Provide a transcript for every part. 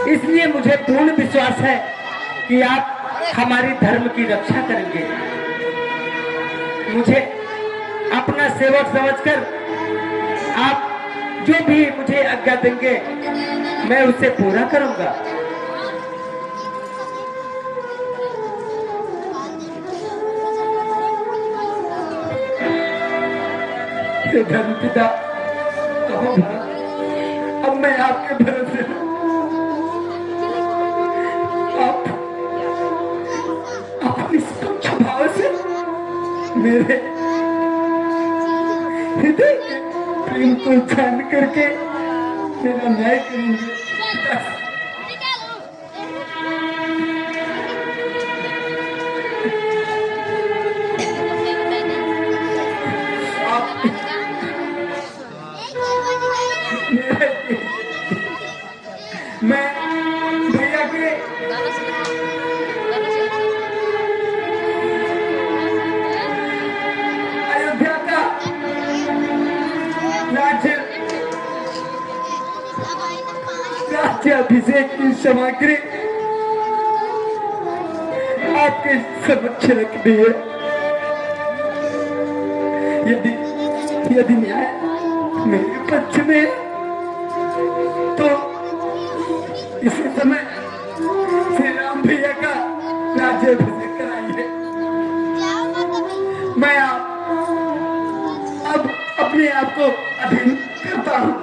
इसलिए मुझे पूर्ण विश्वास है कि आप हमारी धर्म की रक्षा करेंगे। मुझे अपना सेवक समझकर आप जो भी मुझे आज्ञा देंगे मैं उसे पूरा करूंगा। धर्मपिता, अब मैं आपके भरोसे हूं। आप अपनी स्वच्छ भाव से मेरे हृदय के प्रेम को जान करके मेरा न्याय करेंगे। मैं भैया के अयोध्या का राज्याभिषेक की सामग्री आपके समक्ष रख दी है। यदि न्याय मेरे पक्ष में है तो इसी समय श्री राम भैया का राज्याभिषेक कराइए। मैं अब अपने आप को अधीन करता हूँ।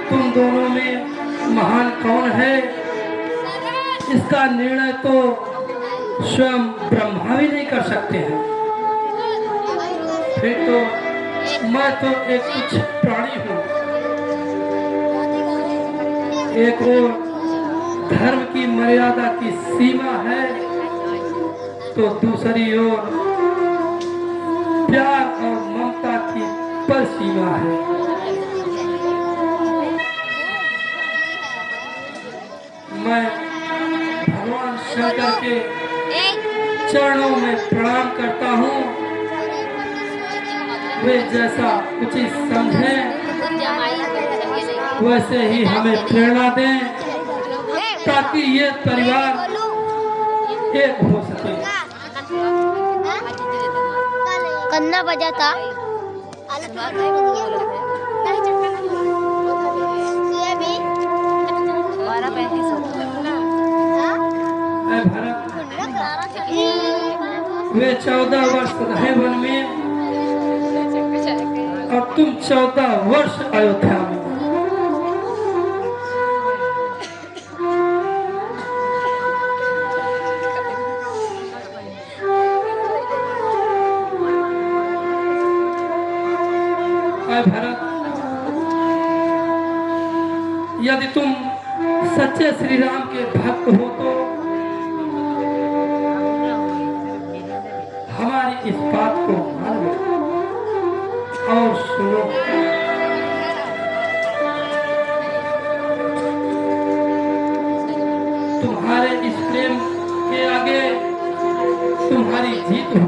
तुम दोनों में महान कौन है, इसका निर्णय तो स्वयं ब्रह्मा भी नहीं कर सकते हैं। फिर तो मैं तो एक कुछ प्राणी हूँ। एक और धर्म की मर्यादा की सीमा है तो दूसरी ओर प्यार और ममता की पर सीमा है। मैं भगवान शंकर के चरणों में प्रणाम करता हूँ। वे जैसा उचित समझें वैसे ही हमें प्रेरणा दें ताकि ये परिवार एक हो सके। कन्ना बजा था वे 14 वर्ष रहे वन में और तुम 14 वर्ष अयोध्या में। भरत, यदि तुम सच्चे श्री राम के भक्त हो तो हमारी इस बात को मान लो और सुनो। तुम्हारे इस प्रेम के आगे तुम्हारी जीत हो,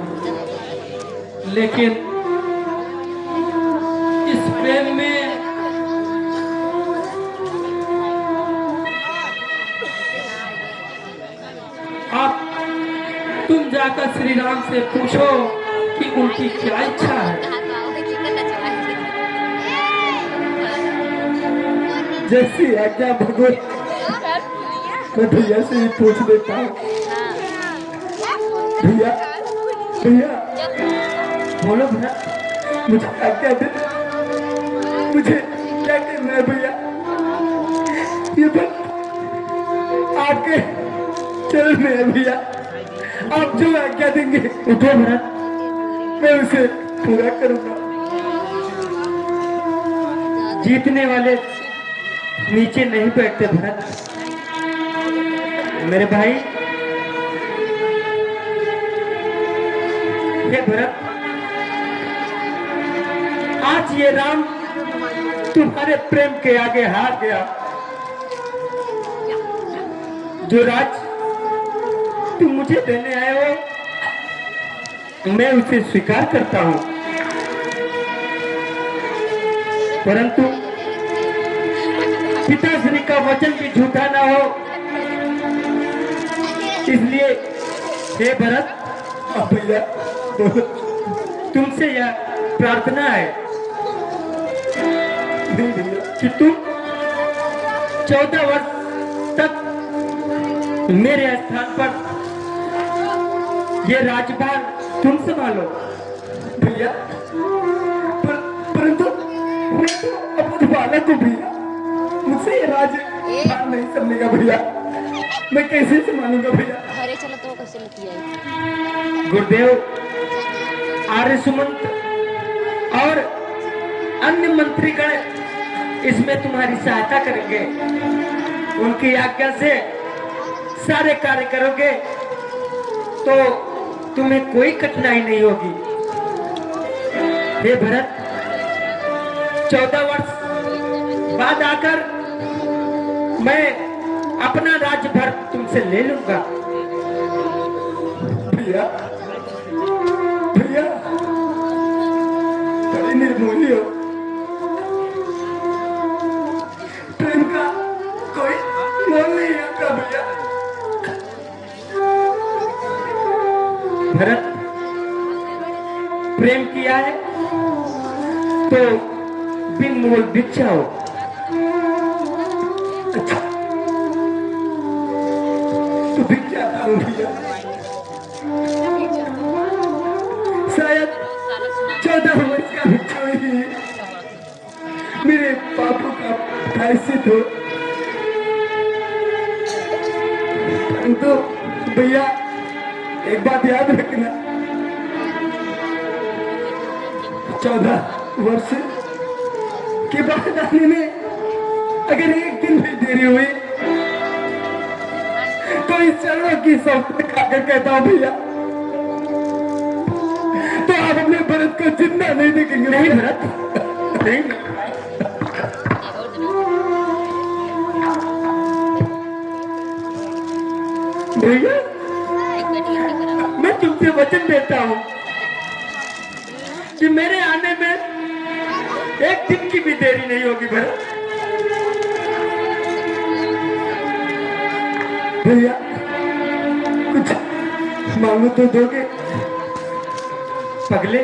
लेकिन इस प्रेम में आप तुम जाकर श्री राम से पूछो कि उनकी क्या इच्छा है। जैसी आज्ञा भगवत, मैं भैया से ही पूछ लेता हूँ। भैया भैया बोलो भैया, मुझे आज्ञा दे, मुझे क्या करना है भैया। ये बात आपके चरण में है भैया, आप जो आज्ञा देंगे उठो भरत, मैं उसे पूरा करूंगा। जीतने वाले नीचे नहीं बैठते भरत। मेरे भाई हे भरत, आज ये राम तुम्हारे प्रेम के आगे हार गया। जो राज तुम मुझे देने आए हो मैं उसे स्वीकार करता हूं, परंतु पिताश्री का वचन भी झूठा ना हो, इसलिए हे भरत, हाँ भैया बोलो। तुमसे यह प्रार्थना है नहीं भैया, कि तुम 14 वर्ष तक मेरे स्थान पर ये राजभार तुम संभालो। भैया परंतु मैं तो अपने बालक को भैया, मुझसे ये राज भार नहीं संभलेगा भैया, मैं कैसे संभालूंगा भैया। घरे चलो तो कैसे लती है। गुरुदेव, आर्य सुमंत और अन्य मंत्रीगण इसमें तुम्हारी सहायता करेंगे। उनकी आज्ञा से सारे कार्य करोगे तो तुम्हें कोई कठिनाई नहीं होगी। हे भरत, 14 वर्ष बाद आकर मैं अपना राज्यभार तुमसे ले लूंगा। भैया भैया बड़ी निर्मोही हो, प्रेम का कोई मोल नहीं आता भैया। भरत, प्रेम किया है तो बिन मोल भिक्षा हो। अच्छा तो भी क्या करूं भैया, शायद 14 वर्ष का भिक्षा ही मेरे पापों का प्रायश्चित हो। परंतु भैया एक बात याद रखना, 14 वर्ष के बाद आने में अगर एक दिन भी देरी हुई तो इस चरणों की शपथ खाकर कहता हूं भैया, तो आप अपने भरत को जिंदा नहीं देखेंगे। नहीं भरत, नहीं। भैया मैं तुमसे वचन देता हूं कि मेरे आने में एक दिन की भी देरी नहीं होगी भरत। भैया कुछ मांगो तो दोगे। पगले,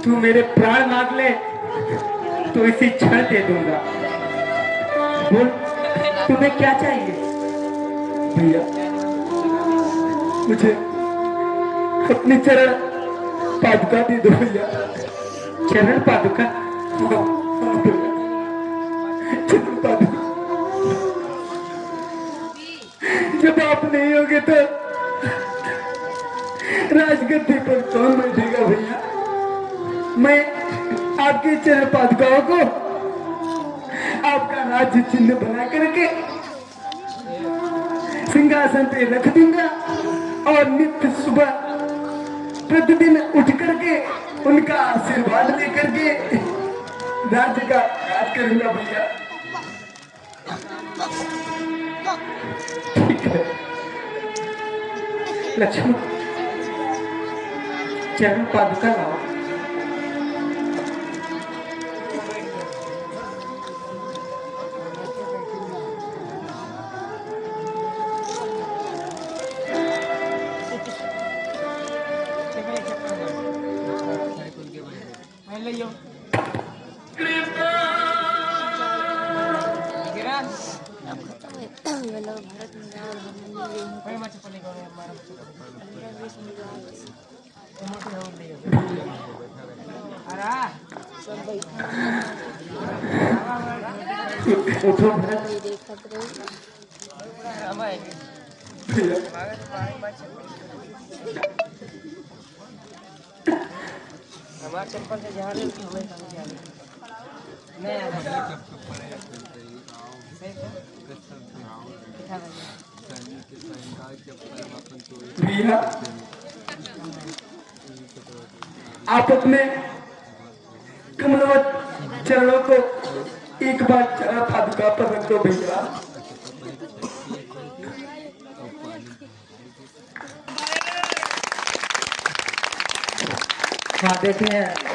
तू मेरे प्राण मांग ले तो इसी क्षण दे दूंगा। बोल, तुम्हें क्या चाहिए? भैया मुझे अपनी चरण पादुका दे दो भैया। चरण पादुका? हाँ, हाँ भैया, चरण पादुका। जब आप नहीं होगे तो राजगद्दी पर कौन बैठेगा भैया। मैं आपके चरण पादुकाओं को आपका राज्य चिन्ह बना करके सिंहासन पे रख दूंगा और नित्य सुबह प्रतिदिन उठ करके उनका आशीर्वाद लेकर के राज्य का राज करूंगा भैया। ठीक है लक्ष्मण, चरण पादुका लाओ। उठो भरत। हमारे चप्पल से जहाँ हमें समझ नहीं भैया आप अपने कमलवत चरणों को एक बार चरण पादुका पर रख दो भैया। हाँ देखें